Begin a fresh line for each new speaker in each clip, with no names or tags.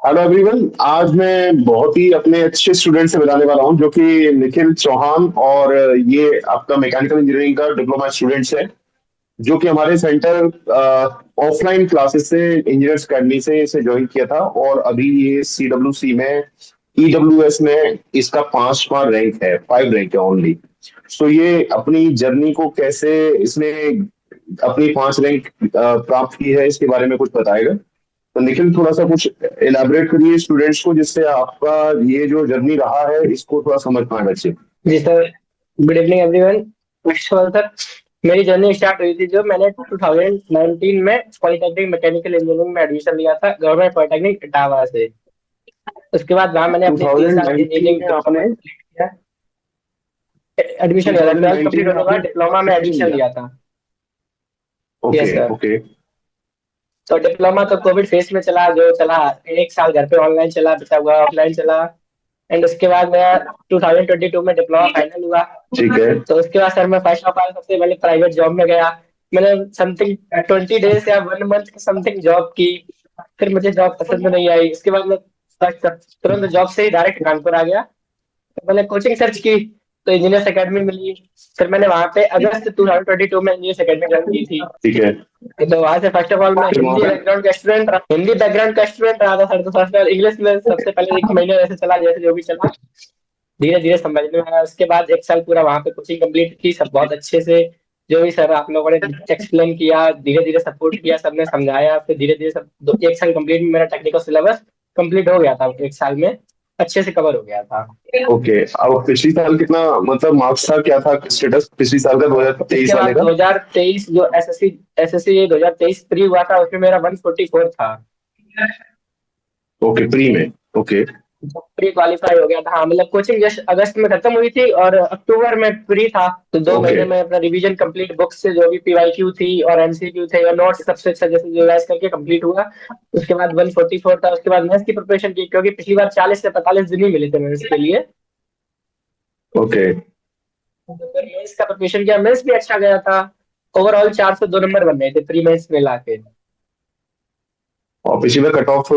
Hello everyone. आज मैं बहुत ही अपने अच्छे स्टूडेंट से मिलाने वाला हूँ जो कि निखिल चौहान। और ये आपका मैकेनिकल इंजीनियरिंग का डिप्लोमा स्टूडेंट्स है जो कि हमारे सेंटर ऑफलाइन क्लासेस से इंजीनियर्स अकेडमी से इसे ज्वाइन किया था। और अभी ये CWC में EWS में इसका 5वां रैंक है, 5 रैंक है ओनली। सो ये अपनी जर्नी को कैसे इसने अपनी 5 रैंक प्राप्त की है इसके बारे में कुछ बताएगा। तो निखिल थोड़ा सा कुछ इलाबरेट करिए स्टूडेंट्स को, जिससे आपका ये जो जर्नी रहा है इसको थोड़ा समझ पाए बच्चे।
जी sir. Good evening everyone. First of all sir, मेरी जर्नी स्टार्ट हुई थी जो मैंने 2019 में पॉलिटेक्निक मैकेनिकल इंजीनियरिंग में एडमिशन लिया था गवर्नमेंट पॉलिटेक्निक इटावा से। उसके बाद वहाँ मैंने अपनी 3 साल की
2019
इंजीनियरिंग
में
डिप्लोमा
आपने
कंप्लीट किया। एडमिशन लिया था, 12th
2019
कंप्लीट
में
होने के
आपने
बाद डिप्लोमा में
एडमिशन
एडमिशन
लिया।
लिया था। Yes
okay
sir.
ओके।
तो डिप्लोमा तो कोविड फेस में चला, जो चला 1 साल घर पे ऑनलाइन चला, बचा हुआ ऑफलाइन चला। एंड उसके बाद मेरा 2022 में डिप्लोमा फाइनल हुआ।
ठीक है।
तो उसके बाद सर मैं फर्स्ट ऑफ ऑल सबसे पहले प्राइवेट जॉब में गया। मैंने समथिंग 20 डेज या 1 मंथ की समथिंग जॉब की। फिर मुझे जॉब पसंद नहीं आई। उसके बाद मैं तुरंत जॉब से ही डायरेक्ट कानपुर आ गया। तो मैंने कोचिंग सर्च की, तो इंजीनियर्स एकेडमी मिली। फिर मैंने वहां पे अगस्त 2022 में इंजीनियर्स एकेडमी ज्वाइन की थी।
ठीक है।
तो वहां से फर्स्ट ऑफ ऑल मैं
फिर वहां
हिंदी
पे।
बैकग्राउंड का स्टूडेंट रहा, हिंदी बैकग्राउंड का स्टूडेंट रहा था सर। तो फर्स्ट ऑफ इंग्लिश में सबसे पहले 1 महीने ऐसे चला जैसे जो भी चला। धीरे धीरे समझने में आया। उसके बाद 1 साल पूरा वहां पे कोचिंग कंप्लीट की, सब बहुत अच्छे से। जो भी सर आप लोगों ने एक्सप्लेन किया, धीरे धीरे सपोर्ट किया, सबने समझाया। फिर धीरे धीरे सब 1 साल कंप्लीट में मेरा टेक्निकल सिलेबस कंप्लीट हो गया था। 1 साल में अच्छे से कवर हो गया था।
ओके, अब पिछली साल कितना मतलब मार्क्स था, क्या था स्टेटस पिछली साल का
इसके
2023 वाले
बाद
का?
2023 जो एसएससी 2023 प्री हुआ था, उसमें मेरा 144 था।
ओके, प्री में। ओके।
प्री क्वालिफाई हो गया था। हाँ, मतलब कोचिंग जस्ट अगस्त में खत्म हुई थी और अक्टूबर में प्री था। तो दो
ओके
महीने में अपना रिवीजन कंप्लीट, बुक से जो भी पीवाईक्यू थी और एमसीक्यू थे और नोट्स सबसे अच्छा जैसे रिवाइज करके कंप्लीट हुआ। उसके बाद 144 था। उसके बाद मेंस की प्रिपरेशन की, क्योंकि पिछली बार 40 से 45 दिन ही मिले थे मेंस के लिए।
ओके।
तो फिर मेंस का प्रिपरेशन किया, मेंस भी अच्छा गया था। ओवरऑल 402 नंबर बन रहे थे प्री मेंस मिला के।
और पिछली बार कट ऑफ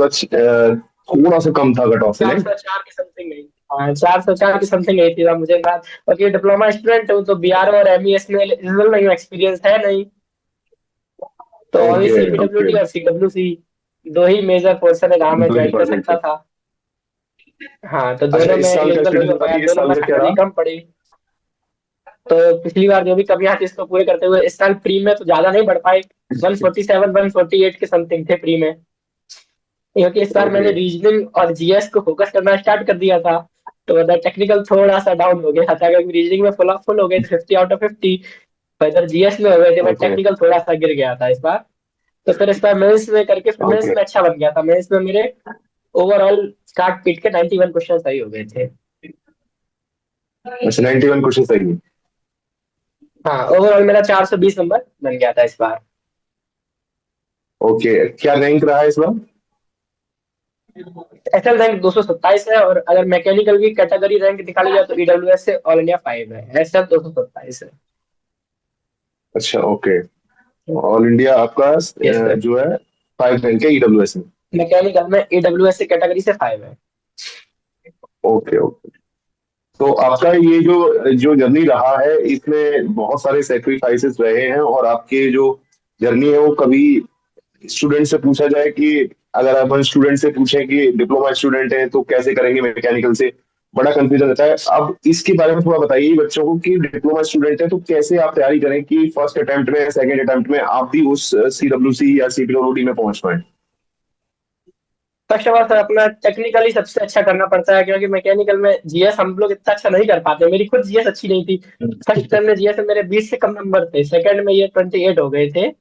थोड़ा सा कम था कट ऑफ से,
चार
नहीं?
सौ चार की समथिंग गई। हाँ, 404 की समथिंग गई थी मुझे बात। और ये डिप्लोमा स्टूडेंट हूँ तो बीआरओ और एमईएस में एलिजिबल नहीं हूँ, एक्सपीरियंस है नहीं। तो
ओके
ऑब्वियसली
ओके।
पीडब्ल्यूडी और सीडब्ल्यूसी दो ही मेजर पोर्सन है जहाँ मैं
दो
ज्वाइन कर
डिपार्टमेंट
सकता
थे।
था। हाँ, तो
अच्छा,
दोनों में
इस साल का
एलिजिबल नहीं
स्टेटस
हो पाया,
बताइए, इस
2 नंबर
साल का क्या
थोड़ी
रहा?
कम पड़ी। तो पिछली बार जो भी कमियां थी इसको पूरे करते हुए इस साल प्री में तो ज्यादा नहीं बढ़ पाए। 147 148 के समथिंग थे प्री में। क्योंकि इस बार
ओके
मैंने रीजनिंग और जीएस को फोकस करना स्टार्ट कर दिया था। तो मतलब टेक्निकल थोड़ा सा डाउन हो गया था, क्योंकि रीजनिंग में फुल हो गए थे 50 आउट ऑफ 50। इधर जीएस में हो गए थे, बट
ओके
टेक्निकल थोड़ा सा गिर गया था इस बार। तो फिर इस बार मेंस में करके फिर मेंस
ओके।
में अच्छा बन गया था। मेंस में मेरे ओवरऑल स्टार्ट पीट के 91 क्वेश्चन सही हो गए थे।
अच्छा, 91 क्वेश्चन सही है।
हाँ, ओवरऑल मेरा 420 नंबर बन गया था इस बार।
ओके, क्या रैंक रहा है इस बार?
एसएल रैंक 227 है, और अगर मैकेनिकल की कैटेगरी रैंक निकाली जाए तो ईडब्ल्यूएस से ऑल इंडिया 5 है, एसएल 227 है।
अच्छा ओके। ऑल इंडिया आपका
यस सर।
जो है 5 रैंक है EWS में।
मैकेनिकल में ईडब्ल्यूएस से कैटेगरी से 5 है।
Okay okay. तो आपका ये जो जो जर्नी रहा है इसमें बहुत सारे सेक्रीफाइसेस रहे हैं, और आपके जो जर्नी है वो कभी स्टूडेंट से पूछा जाए कि अगर अपन स्टूडेंट से पूछें कि डिप्लोमा स्टूडेंट है तो कैसे करेंगे मैकेनिकल से, बड़ा कंफ्यूजन रहता है। अब इसके बारे में थोड़ा बताइए बच्चों को कि डिप्लोमा स्टूडेंट है तो कैसे आप तैयारी करें कि फर्स्ट अटेम्प्ट में, सेकंड अटेम्प्ट में आप भी उस CWC या CPWD में पहुंच पाए।
फर्स्ट ऑफ ऑल सर, अपना टेक्निकली सबसे अच्छा करना पड़ता है, क्योंकि मैकेनिकल में जीएस हम लोग इतना अच्छा नहीं कर पाते। मेरी खुद जीएस अच्छी नहीं थी। फर्स्ट टाइम में जीएस में मेरे 20 से कम नंबर थे, सेकंड में ये 28 हो गए थे।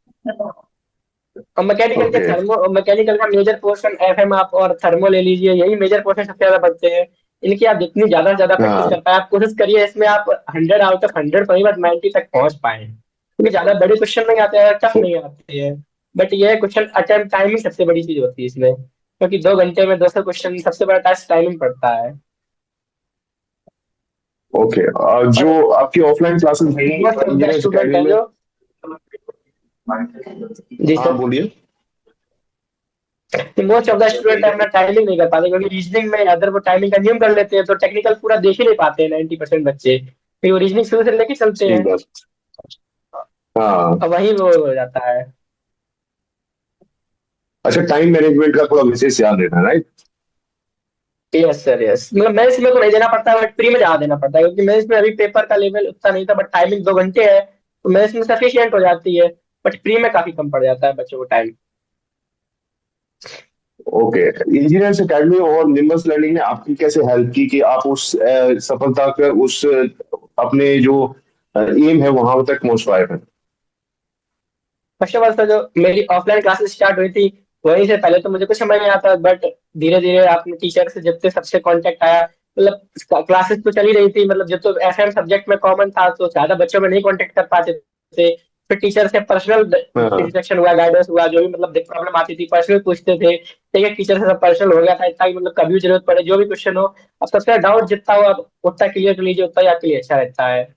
और मैकेनिकल के
ओके।
थर्मो, मैकेनिकल का मेजर पोर्शन एफएम आप और थर्मो ले लीजिए, यही मेजर पोर्शन सबसे ज्यादा पढ़ते हैं। इनकी आप जितनी ज्यादा से ज्यादा प्रैक्टिस कर
हाँ।
पाए, आप कोशिश करिए इसमें आप 100 आउट ऑफ 100 नहीं बट 90 तक पहुंच पाए, क्योंकि ज्यादा बड़े क्वेश्चन नहीं आते हैं, टफ नहीं आते हैं। बट ये क्वेश्चन अटेम्प्ट टाइमिंग सबसे बड़ी चीज होती है इसमें, क्योंकि 2 घंटे में 200 क्वेश्चन, सबसे बड़ा टास्क टाइमिंग पड़ता है।
ओके,
और
जो आपकी ऑफलाइन क्लासेस रही
most of the
engineers
student
academy
है
में।
जो। जी
हाँ
सर।
बोलिए।
Most of the
okay.
Student अपना टाइमिंग नहीं कर पाते, क्योंकि रीजनिंग में अगर वो टाइमिंग का नियम कर लेते हैं तो टेक्निकल पूरा देख ही नहीं पाते हैं 90% बच्चे, क्योंकि वो रीजनिंग शुरू से लेके चलते
ठीक
हैं,
बात। हाँ।
और वही वो हो जाता है।
अच्छा, टाइम मैनेजमेंट का थोड़ा विशेष ध्यान देना है, राइट?
यस सर यस, मतलब मेंस में को नहीं देना पड़ता है, बट प्री में ज्यादा देना पड़ता है, क्योंकि मेंस में अभी पेपर का लेवल उतना नहीं था, बट टाइमिंग 2 घंटे है तो मेंस में सफिशियंट हो जाती है, बट प्री में काफी कम पड़ जाता है बच्चों को टाइम।
ओके। इंजीनियर्स एकेडमी और निम्बस लर्निंग ने आपकी कैसे हेल्प की कि आप उस सफलता कर उस अपने जो एम है वहां तक पहुंच पाए हैं?
फर्स्ट ऑफ ऑल सर, जो मेरी ऑफलाइन क्लासेस स्टार्ट हुई थी, वहीं से पहले तो मुझे कुछ समझ नहीं आता, बट धीरे धीरे अपने टीचर से जब से सबसे कांटेक्ट आया, मतलब क्लासेस तो चली रही थी, मतलब जब तो एफएम सब्जेक्ट में कॉमन था तो ज्यादा बच्चों में नहीं कांटेक्ट कर पाते थे, फिर टीचर से पर्सनल
हाँ।
इंस्ट्रक्शन हुआ, गाइडेंस हुआ, जो भी मतलब प्रॉब्लम आती थी पर्सनल पूछते थे, ठीक है, टीचर से सब पर्सनल हो गया था, ताकि मतलब कभी भी जरूरत पड़े जो भी क्वेश्चन हो, अब सबसे डाउट जितना हो आप उतना क्लियर कर लीजिए, उतना ही आपके लिए अच्छा रहता है।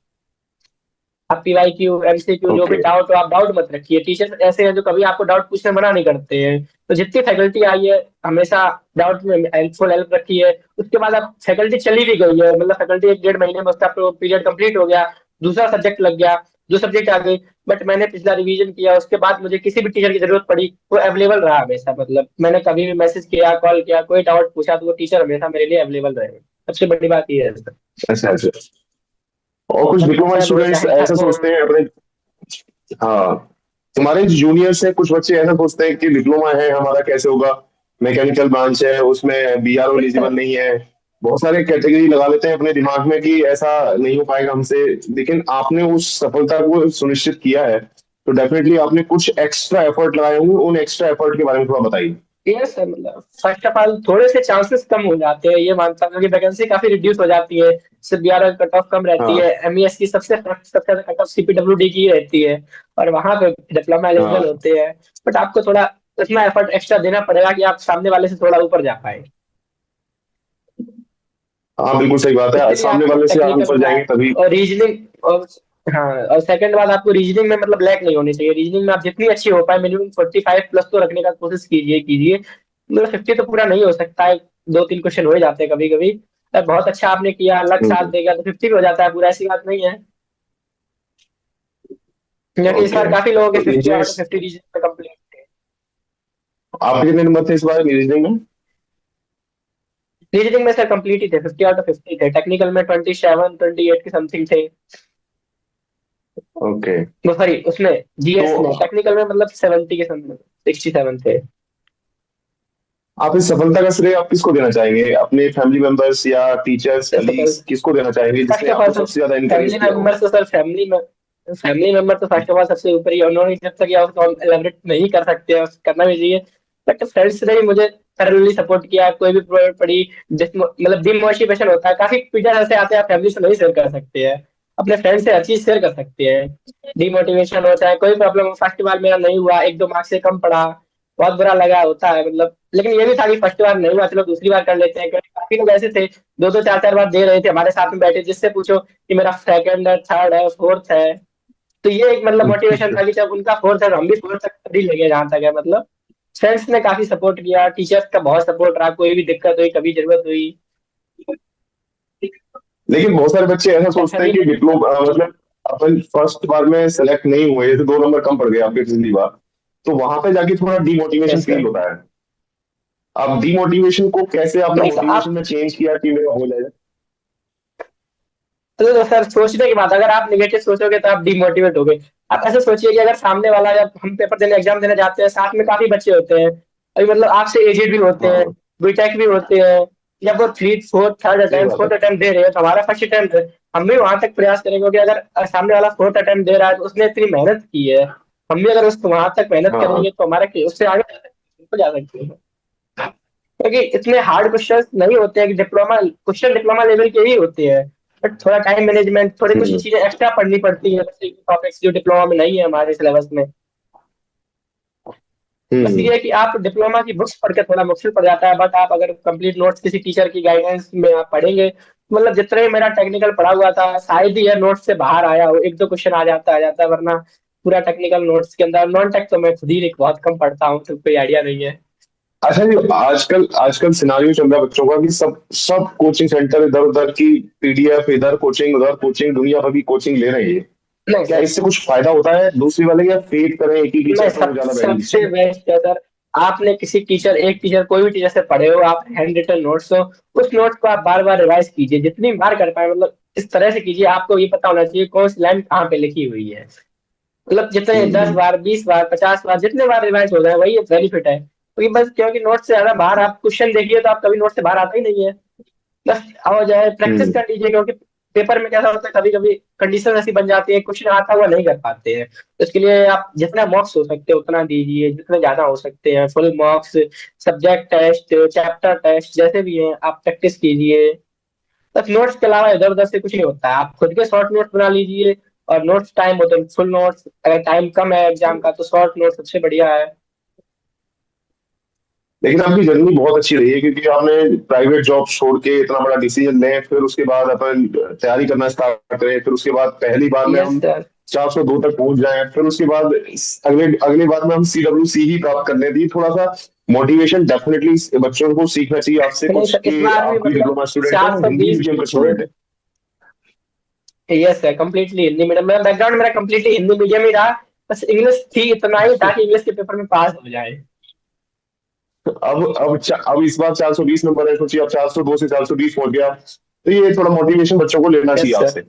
आप पीवाईक्यू एमसीक्यू जो भी
ओके।
डाउट हो आप डाउट मत रखिए, टीचर्स ऐसे हैं जो कभी आपको डाउट पूछने मना नहीं करते हैं, तो जितनी फैकल्टी आई है हमेशा डाउट में हेल्प रखी है। उसके बाद अब फैकल्टी चली भी गई है, मतलब फैकल्टी 1 डेढ़ महीने में उसका पीरियड कंप्लीट हो गया, दूसरा सब्जेक्ट लग गया, जो सब्जेक्ट आ गई, बट मैंने पिछला रिवीजन किया, उसके बाद मुझे किसी भी टीचर की जरूरत पड़ी वो अवेलेबल रहा हमेशा, मतलब मैंने कभी भी मैसेज किया कॉल किया कोई डाउट पूछा तो वो टीचर हमेशा मेरे लिए अवेलेबल रहे, सबसे बड़ी बात ये है सर।
अच्छा अच्छा। और कुछ
मतलब
डिप्लोमा
सर वो
स्टूडेंट्स
चाहे घर
ऐसा
हो।
सोचते हैं अपने। हाँ। तुम्हारे जूनियर्स है कुछ बच्चे ऐसा सोचते हैं कि डिप्लोमा है हमारा कैसे होगा, मैकेनिकल ब्रांच है उसमें बीआरओ एलिजिबल नहीं है। बहुत सारे कैटेगरी लगा लेते हैं अपने दिमाग में कि ऐसा नहीं हो पाएगा हमसे। लेकिन आपने उस सफलता को सुनिश्चित किया है, तो डेफिनेटली आपने कुछ एक्स्ट्रा एफर्ट लगाए होंगे। उन एक्स्ट्रा एफर्ट के बारे में थोड़ा बताइए।
यस सर, मतलब फर्स्ट ऑफ ऑल थोड़े से चांसेस कम हो जाते हैं, ये मानता हूँ, क्योंकि वैकेंसी काफी रिड्यूस हो जाती है, सिर्फ 11 कट ऑफ कम रहती है,
हाँ
एमईएस की सबसे ज्यादा कट ऑफ सीपीडब्ल्यूडी की रहती है, और वहां पे डिप्लोमा एलिजिबल
हाँ
होते हैं, बट आपको थोड़ा इतना एफर्ट एक्स्ट्रा देना पड़ेगा कि आप सामने वाले से थोड़ा ऊपर जा पाए,
हाँ, बिल्कुल सही बात है,
इसके लिए
सामने
आपको
वाले से आप
टेक्निकल
ऊपर जाएंगे तभी।
और रीजनिंग और हाँ, और सेकंड बात आपको रीजनिंग में मतलब लैक नहीं होनी चाहिए, रीजनिंग में आप जितनी अच्छी हो पाए मिनिमम 45 प्लस तो रखने का कोशिश कीजिए कीजिए, मतलब 50 तो पूरा नहीं हो सकता है, 2 3 क्वेश्चन हो ही जाते हैं कभी कभी, बहुत अच्छा आपने किया लक साथ
हम्म।
देगा तो 50 भी हो जाता है पूरा, ऐसी बात नहीं है, क्योंकि इस बार
ओके।
काफी लोगों के
तो
50 आउट ऑफ 50 रीजनिंग में कंप्लीट थे।
आपके कितने नंबर थे इस बार रीजनिंग में?
रीजनिंग में सर कंप्लीट ही थे, 50 आउट ऑफ 50 थे, टेक्निकल में 27 28 के समथिंग थे,
ओके।
वो सॉरी उसमें
तो
जीएस में, टेक्निकल में मतलब 70 के समथिंग, 67 थे।
आप इस सफलता का श्रेय आप किसको देना चाहेंगे, अपने फैमिली मेंबर्स या टीचर्स कलीग्स, किसको देना चाहेंगे
फर्स्ट
जिसने
ऑफ ऑल
आपको
सर
सबसे ज्यादा इनकरेज
फैमिली
किया हो?
मेंबर तो सर फैमिली मेंबर तो फर्स्ट ऑफ ऑल सबसे ऊपर ही है, उन्होंने जब तक किया उसको हम एलिब्रेट नहीं कर सकते हैं, करना भी चाहिए, बट फ्रेंड्स ने भी मुझे थरली सपोर्ट किया, कोई भी प्रॉब्लम पड़ी, मतलब डिमोटिवेशन होता है, काफी फीचर ऐसे आते हैं आप फैमिली से नहीं शेयर कर सकते हैं, अपने फ्रेंड से हर चीज शेयर कर सकते हैं, डिमोटिवेशन होता है, कोई प्रॉब्लम फर्स्ट बार मेरा नहीं हुआ, 1 2 मार्क्स से कम पड़ा, बहुत बुरा लगा होता है, मतलब लेकिन ये भी था कि फर्स्ट बार नहीं हुआ चलो दूसरी बार कर लेते हैं, क्योंकि काफी लोग ऐसे थे 2 2 4 4 बार दे रहे थे हमारे साथ में बैठे, जिससे पूछो कि मेरा सेकंड है थर्ड है फोर्थ है, तो ये एक मतलब मोटिवेशन था कि जब उनका फोर्थ है तो हम भी फोर्थ तक तभी लेंगे जहां तक है, मतलब फ्रेंड्स ने काफी सपोर्ट किया, टीचर्स का बहुत सपोर्ट रहा, कोई भी दिक्कत हुई कभी जरूरत हुई,
लेकिन बहुत सारे बच्चे ऐसा सोचते हैं
फैमिली
कि
ने भी
डिप्लोमा
सपोर्ट किया।
मतलब अपन फर्स्ट बार में सेलेक्ट नहीं हुए तो 2 नंबर कम पड़ गए आपके पिछली बार, तो वहां पे जाके थोड़ा डिमोटिवेशन
यस
फील
सर,
होता है। अब डिमोटिवेशन को कैसे आपने
नहीं तो
मोटिवेशन
आप
में चेंज किया कि मेरा हो जाएगा?
तो सर सोचने की बात, अगर आप नेगेटिव सोचोगे तो आप डिमोटिवेट हो गए, आप ऐसे सोचिए कि अगर सामने वाला, जब हम पेपर देने एग्जाम देने जाते हैं साथ में काफी बच्चे होते हैं, अभी मतलब आपसे एजेड भी होते हैं,
हाँ
बीटेक भी होते हैं, या वो थ्री फोर्थ थर्ड
सही
अटेम्प्ट
बात है।
फोर्थ अटेम्प्ट दे रहे हैं तो हमारा फर्स्ट अटेम्प्ट है, हम भी वहां तक प्रयास करेंगे, क्योंकि अगर सामने वाला फोर्थ अटेम्प्ट दे रहा है तो उसने इतनी मेहनत की है, हम भी अगर उस वहां तक मेहनत
हाँ
करेंगे तो हमारे उससे आगे जा सकते हैं, क्योंकि इतने हार्ड क्वेश्चन नहीं होते हैं, कि डिप्लोमा क्वेश्चन डिप्लोमा लेवल के ही होते हैं, बट थोड़ा टाइम मैनेजमेंट थोड़ी कुछ
हम्म
चीजें एक्स्ट्रा पढ़नी पड़ती है, जैसे टॉपिक्स जो डिप्लोमा में नहीं है हमारे सिलेबस में, बस ये
हम्म
है कि आप डिप्लोमा की बुक्स पढ़ के थोड़ा मुश्किल पड़ जाता है, बट आप अगर कंप्लीट नोट्स किसी टीचर की गाइडेंस में आप पढ़ेंगे, मतलब जितना ही मेरा टेक्निकल पढ़ा हुआ था शायद ही है नोट्स से बाहर आया हो, 1 2 क्वेश्चन आ जाता है, वरना पूरा टेक्निकल नोट्स के अंदर, नॉन टेक तो मैं खुद ही बहुत कम पढ़ता हूँ तो कोई आइडिया नहीं है।
अच्छा जी, आजकल आजकल सिनारियो चल रहा है बच्चों का कि सब सब कोचिंग सेंटर इधर उधर की पीडीएफ, इधर कोचिंग उधर कोचिंग, दुनिया भर की कोचिंग ले रही है।
नहीं
क्या
सर,
इससे कुछ फायदा होता है दूसरी वाले, या फेक करें एक ही
नहीं
टीचर पर वो
सब
ज्यादा
सबसे
बेनिफिशियल
बेस्ट है सर। आपने किसी टीचर, एक टीचर, कोई भी टीचर से पढ़े हो, आप हैंड रिटन नोट्स हो, उस नोट्स को आप बार बार रिवाइज कीजिए, जितनी बार कर पाए, मतलब इस तरह से कीजिए, आपको ये पता होना चाहिए कौन सी लाइन कहाँ पे लिखी हुई है। मतलब जितने
है?
10 बार, 20 बार, 50 बार, जितने बार रिवाइज हो जाए वही बेनिफिट है। क्योंकि बस क्योंकि नोट से ज्यादा बाहर आप क्वेश्चन देखिए तो आप कभी नोट से बाहर आता ही नहीं है। बस हो जाए, प्रैक्टिस
हम्म।
कर लीजिए, क्योंकि पेपर में कैसा होता है, कभी कभी कंडीशन ऐसी बन जाती है, क्वेश्चन आता हुआ नहीं कर पाते हैं, तो इसके लिए आप जितना मार्क्स हो सकते हैं उतना दीजिए, जितने ज्यादा हो सकते हैं, full marks, subject test, chapter test, जैसे भी हैं आप प्रैक्टिस कीजिए। बस नोट्स के अलावा इधर उधर से कुछ नहीं होता है, आप खुद के शॉर्ट नोट्स बना लीजिए। और नोट्स टाइम हो तो फुल नोट्स, अगर टाइम कम है एग्जाम का तो शॉर्ट नोट सबसे बढ़िया है।
लेकिन आपकी जर्नी बहुत अच्छी रही है, क्योंकि आपने प्राइवेट जॉब छोड़ के इतना बड़ा डिसीजन लें, फिर उसके बाद अपन तैयारी करना स्टार्ट करें, फिर उसके बाद पहली बार में
यस
हम
सर।
402 तक पहुंच जाएं, फिर उसके बाद अगले अगली बार में हम CWC ही प्राप्त करने दी। थोड़ा सा मोटिवेशन डेफिनेटली बच्चों को सीखना चाहिए आपसे
नहीं
कुछ,
सर, इस
कि
बार भी
आप भी
मतलब
डिप्लोमा स्टूडेंट हैं, हिंदी
420
मीडियम का स्टूडेंट है।
Yes sir, completely Hindi medium, मेरा बैकग्राउंड मेरा कम्प्लीटली हिंदी मीडियम ही रहा। बस इंग्लिश थी, इतना ही था कि इंग्लिश के पेपर में पास हो जाए।
अब इस बार 420 नंबर है, सोचिए अब 402 से 420 पहुंच गया, तो ये थोड़ा मोटिवेशन बच्चों को लेना चाहिए
यस सर,
आपसे।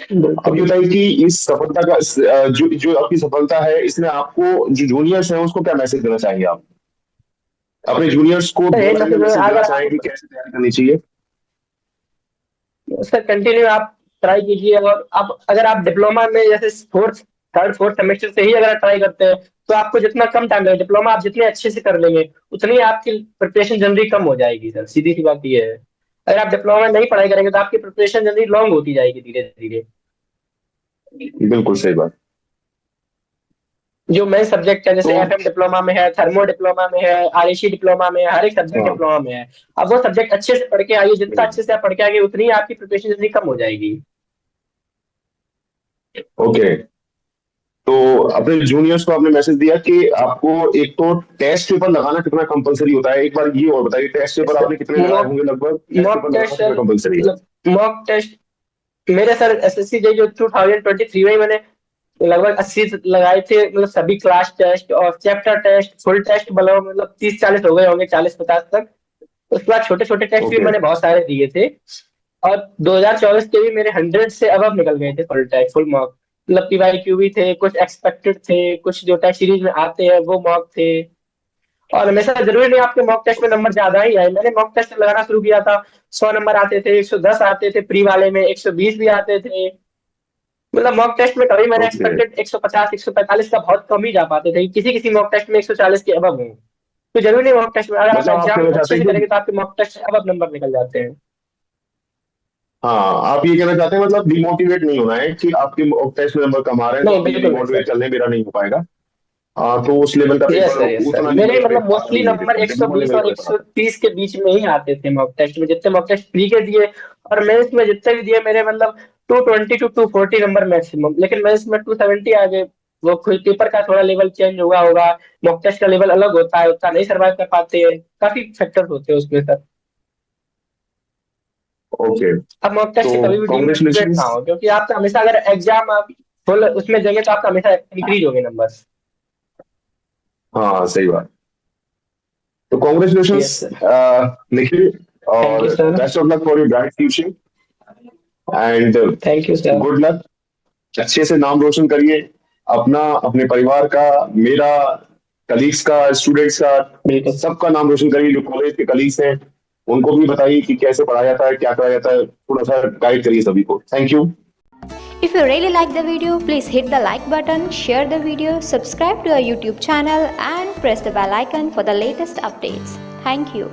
आप
बिल्कुल।
ये बताइए कि इस सफलता का जो जो आपकी सफलता है, इसने आपको, जो जूनियर्स हैं उसको क्या मैसेज देना चाहेंगे आप? अपने जूनियर्स को
सर
दो
यही
लाइन में
मैसेज,
मैसेज देना
अगर
चाहेंगे कि
आप
कैसे तैयारी करनी चाहिए?
सर कंटिन्यू आप ट्राई कीजिए, और आप अगर आप डिप्लोमा में जैसे फोर्थ, थर्ड फोर्थ सेमेस्टर से ही अगर ट्राई करते हैं तो आपको जितना कम टाइम लगेगा, डिप्लोमा आप जितने अच्छे से कर लेंगे उतनी आपकी प्रिपरेशन जनरली कम हो जाएगी सर, सीधी सी बात ये है। अगर आप डिप्लोमा में नहीं पढ़ाई करेंगे तो आपकी प्रिपरेशन जनरली लॉन्ग होती जाएगी धीरे धीरे।
बिल्कुल सही बात।
जो मेन सब्जेक्ट है,
तो
जैसे एफएम डिप्लोमा में है, थर्मो डिप्लोमा में है, आरईसी डिप्लोमा में है, हर एक सब्जेक्ट
हाँ।
डिप्लोमा में है। अब वो सब्जेक्ट अच्छे से पढ़ के आइए, जितना अच्छे से आप पढ़ के आएंगे उतनी ही आपकी प्रिपरेशन जितनी कम हो जाएगी।
ओके। तो अपने जूनियर्स को आपने मैसेज दिया कि आपको एक तो टेस्ट पेपर लगाना कितना कंपलसरी होता है, एक बार ये और बताइए, टेस्ट पेपर आपने कितने लगाए
मॉक
होंगे लगभग, टेस्ट
मॉक
पेपर लगाना
टेस्ट
कितना
सर,
कंपलसरी है?
मतलब मॉक टेस्ट मेरे सर एसएससी जो 2023 में मैंने लगभग 80 लगाए थे, मतलब सभी क्लास टेस्ट और चैप्टर टेस्ट, फुल टेस्ट, मतलब 30-40 हो गए होंगे, 40-50 तक। उसके बाद छोटे छोटे टेस्ट भी
ओके।
मैंने बहुत सारे दिए थे। और 2024 के भी मेरे 100 से अबव निकल गए थे फुल टेस्ट, फुल मॉक। मतलब पीवाईक्यू भी थे, कुछ एक्सपेक्टेड थे, कुछ जो टेस्ट सीरीज में आते हैं वो मॉक थे। और हमेशा जरूरी नहीं आपके मॉक टेस्ट में नंबर ज्यादा ही आए, मैंने मॉक टेस्ट लगाना शुरू किया था, 100 नंबर आते थे, 110 आते थे, प्री वाले में 120 भी आते थे। मतलब मॉक टेस्ट में कभी मैंने
ओके।
एक्सपेक्टेड 150 145 का बहुत कम ही जा पाते थे, किसी किसी मॉक टेस्ट में 140 के अबव हूँ। तो जरूरी नहीं मॉक टेस्ट में, अगर आप
मतलब आप
एग्जाम
कहना चाहते
अच्छे
हैं
से
कि,
करेंगे तो आपके मॉक टेस्ट अबव नंबर निकल जाते हैं।
हाँ, आप ये कहना चाहते हैं मतलब डिमोटिवेट नहीं होना है कि आपके टेस्ट में नंबर कम आ रहे हैं तो
नहीं
आप ये
बिल्कुल नहीं
डिमोटिवेट
सर।
कर लें, मेरा नहीं हो पाएगा। तो उस लेवल का
yes
paper
sir, yes sir,
उतना
मेरे
लेवल का
मतलब
पेपर आता
मोस्टली
नहीं है,
नंबर
डिप्लोमा
120
लेवल
और
का पेपर आता
130 के बीच में ही आते थे मॉक टेस्ट में, जितने मॉक टेस्ट प्री के दिए। और मेंस में जितने भी दिए मेरे, मतलब 220 टू 240 नंबर मैक्सिमम, लेकिन मेंस में 270 आ गए। वो खुद पेपर का थोड़ा लेवल चेंज हुआ होगा, मॉक टेस्ट का लेवल अलग होता है, उतना नहीं सर्वाइव कर पाते हैं, काफी फैक्टर्स होते हैं उसमें सर।
है। ओके।
अब मॉक टेस्ट
तो
से कभी भी डिमोटिवेट ना
कॉन्ग्रेचुलेशन।
हो, क्योंकि आपका हमेशा अगर एग्जाम आप फुल उसमें देंगे तो आपका हमेशा इंक्रीज होंगे नंबर।
हाँ सही बात। तो congratulation
yes sir.
Nikhil,
thank
और
you sir.
Best of luck for your bright future, and
thank you sir.
Good luck. अच्छे से नाम रोशन करिए अपना, अपने परिवार का, मेरा, कलीग्स का, स्टूडेंट्स का,
बिल्कुल।
सबका नाम रोशन करिए। जो कॉलेज के कलीग्स हैं उनको भी बताइए कि कैसे पढ़ाया जाता है, क्या कराया जाता है, थोड़ा सा गाइड करिए सभी को। Thank you.
If you really like the video, please hit the like button, share the video, subscribe to our YouTube channel and press the bell icon for the latest updates. Thank you.